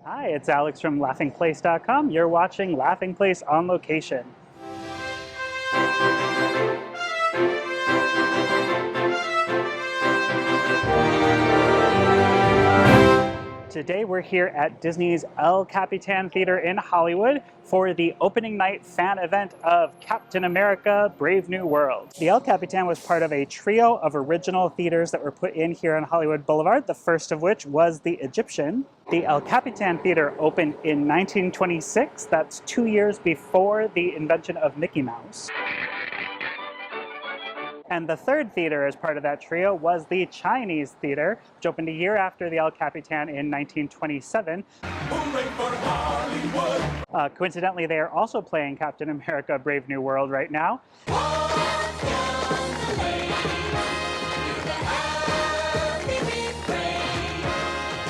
Hi, it's Alex from laughingplace.com. You're watching Laughing Place on Location. Today we're here at Disney's El Capitan Theatre in Hollywood for the opening night fan event of Captain America: Brave New World. The El Capitan was part of a trio of original theaters that were put in here on Hollywood Boulevard, the first of which was the Egyptian. The El Capitan Theatre opened in 1926, that's 2 years before the invention of Mickey Mouse. And the third theater as part of that trio was the Chinese Theater, which opened a year after the El Capitan in 1927. Coincidentally, they are also playing Captain America: Brave New World right now.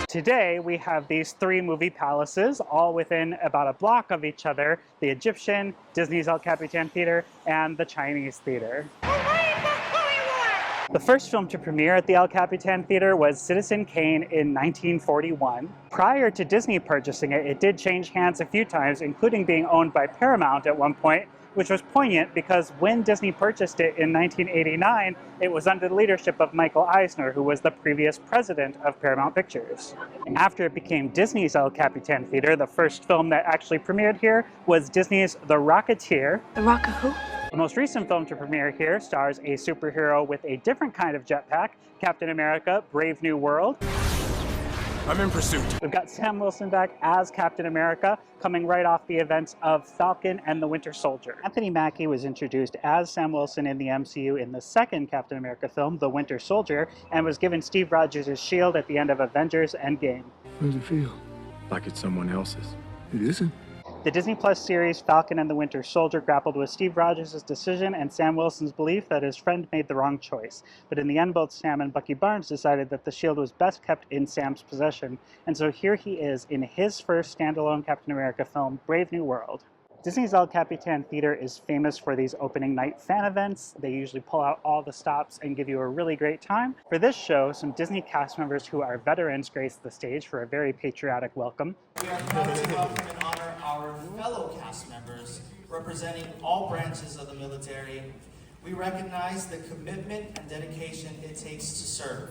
Today, we have these three movie palaces, all within about a block of each other: the Egyptian, Disney's El Capitan Theatre, and the Chinese Theatre. The first film to premiere at the El Capitan Theatre was Citizen Kane in 1941. Prior to Disney purchasing it, it did change hands a few times, including being owned by Paramount at one point, which was poignant because when Disney purchased it in 1989, it was under the leadership of Michael Eisner, who was the previous president of Paramount Pictures. After it became Disney's El Capitan Theatre, the first film that actually premiered here was Disney's The Rocketeer. The Rocket who? The most recent film to premiere here stars a superhero with a different kind of jetpack, Captain America: Brave New World. I'm in pursuit. We've got Sam Wilson back as Captain America, coming right off the events of Falcon and the Winter Soldier. Anthony Mackie was introduced as Sam Wilson in the MCU in the second Captain America film, The Winter Soldier, and was given Steve Rogers' shield at the end of Avengers Endgame. How does it feel? Like it's someone else's. It isn't. The Disney Plus series Falcon and the Winter Soldier grappled with Steve Rogers' decision and Sam Wilson's belief that his friend made the wrong choice. But in the end, both Sam and Bucky Barnes decided that the shield was best kept in Sam's possession. And so here he is in his first standalone Captain America film, Brave New World. Disney's El Capitan Theatre is famous for these opening night fan events. They usually pull out all the stops and give you a really great time. For this show, some Disney cast members who are veterans graced the stage for a very patriotic welcome. We are proud to welcome and honor our fellow cast members representing all branches of the military. We recognize the commitment and dedication it takes to serve.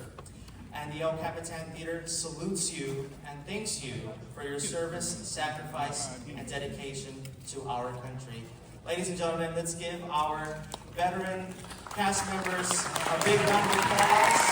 And the El Capitan Theatre salutes you and thanks you for your service, sacrifice, and dedication to our country. Ladies and gentlemen, let's give our veteran cast members a big round of applause.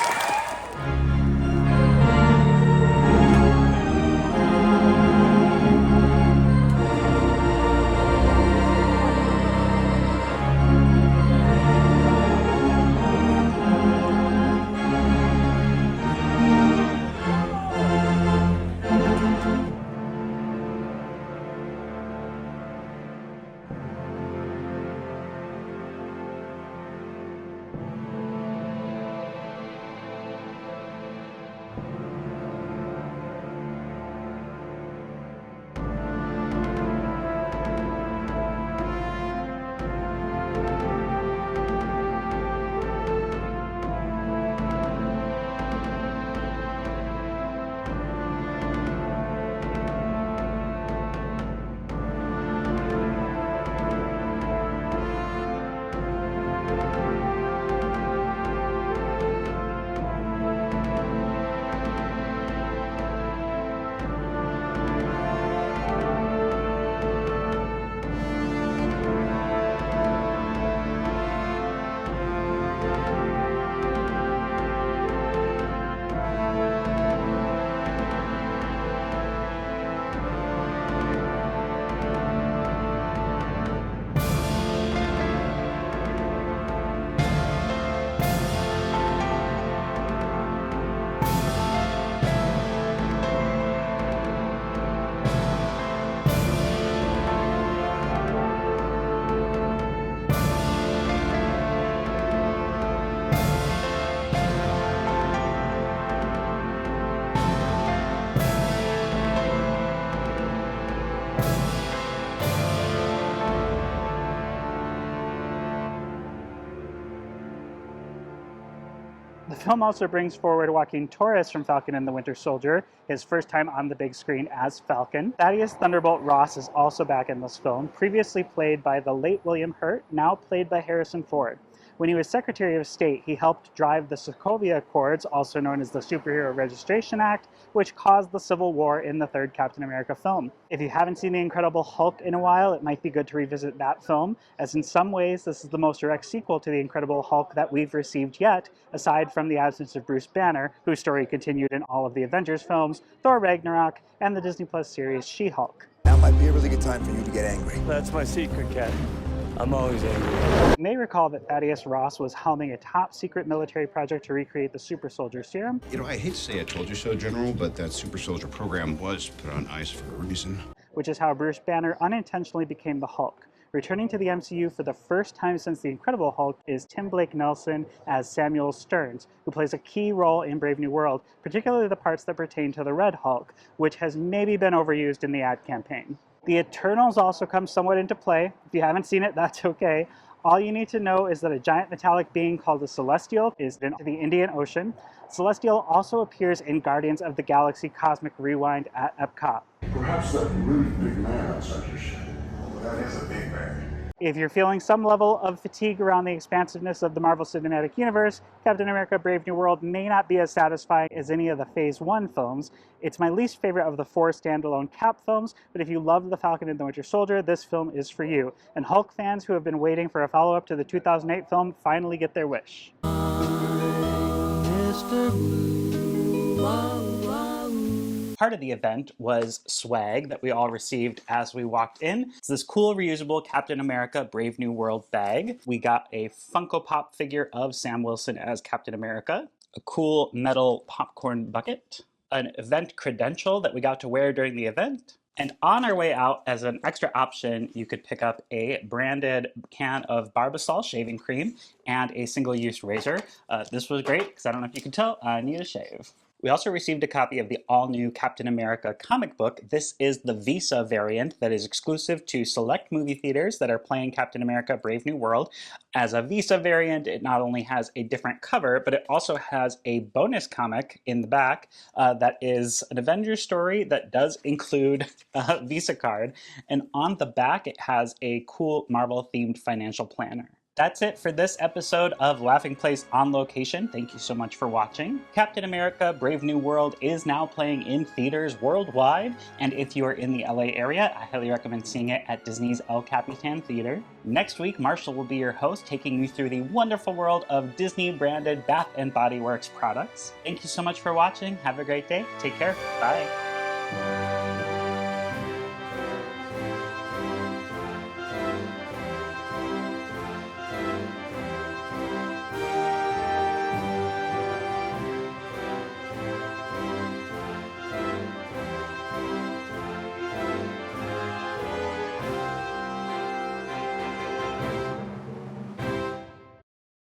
film also brings forward Joaquin Torres from Falcon and the Winter Soldier, his first time on the big screen as Falcon. Thaddeus Thunderbolt Ross is also back in this film, previously played by the late William Hurt, now played by Harrison Ford. When he was Secretary of State, he helped drive the Sokovia Accords, also known as the Superhero Registration Act, which caused the Civil War in the third Captain America film. If you haven't seen The Incredible Hulk in a while, it might be good to revisit that film, as in some ways this is the most direct sequel to The Incredible Hulk that we've received yet, aside from the absence of Bruce Banner, whose story continued in all of the Avengers films, Thor Ragnarok, and the Disney Plus series She-Hulk. Now might be a really good time for you to get angry. That's my secret, Cat. I'm always angry. You may recall that Thaddeus Ross was helming a top-secret military project to recreate the Super Soldier Serum. You know, I hate to say I told you so, General, but that Super Soldier program was put on ice for a reason. Which is how Bruce Banner unintentionally became the Hulk. Returning to the MCU for the first time since The Incredible Hulk is Tim Blake Nelson as Samuel Stearns, who plays a key role in Brave New World, particularly the parts that pertain to the Red Hulk, which has maybe been overused in the ad campaign. The Eternals also come somewhat into play. If you haven't seen it, that's okay. All you need to know is that a giant metallic being called the Celestial is in the Indian Ocean. Celestial also appears in Guardians of the Galaxy Cosmic Rewind at Epcot. Perhaps that really big man outside your ship. That is a big man. If you're feeling some level of fatigue around the expansiveness of the Marvel Cinematic Universe, Captain America Brave New World may not be as satisfying as any of the Phase 1 films. It's my least favorite of the 4 standalone Cap films, but if you loved The Falcon and the Winter Soldier, this film is for you. And Hulk fans who have been waiting for a follow-up to the 2008 film finally get their wish. Part of the event was swag that we all received as we walked in. It's this cool reusable Captain America Brave New World bag. We got a Funko Pop figure of Sam Wilson as Captain America, a cool metal popcorn bucket, an event credential that we got to wear during the event, and on our way out, as an extra option, you could pick up a branded can of Barbasol shaving cream and a single-use razor. This was great because I don't know if you can tell, I need a shave. We also received a copy of the all-new Captain America comic book. This is the Visa variant that is exclusive to select movie theaters that are playing Captain America Brave New World. As a Visa variant, it not only has a different cover, but it also has a bonus comic in the back that is an Avengers story that does include a Visa card. And on the back, it has a cool Marvel-themed financial planner. That's it for this episode of Laughing Place on Location. Thank you so much for watching. Captain America Brave New World is now playing in theaters worldwide, and if you are in the LA area, I highly recommend seeing it at Disney's El Capitan Theatre. Next week, Marshall will be your host, taking you through the wonderful world of Disney-branded Bath & Body Works products. Thank you so much for watching. Have a great day. Take care. Bye.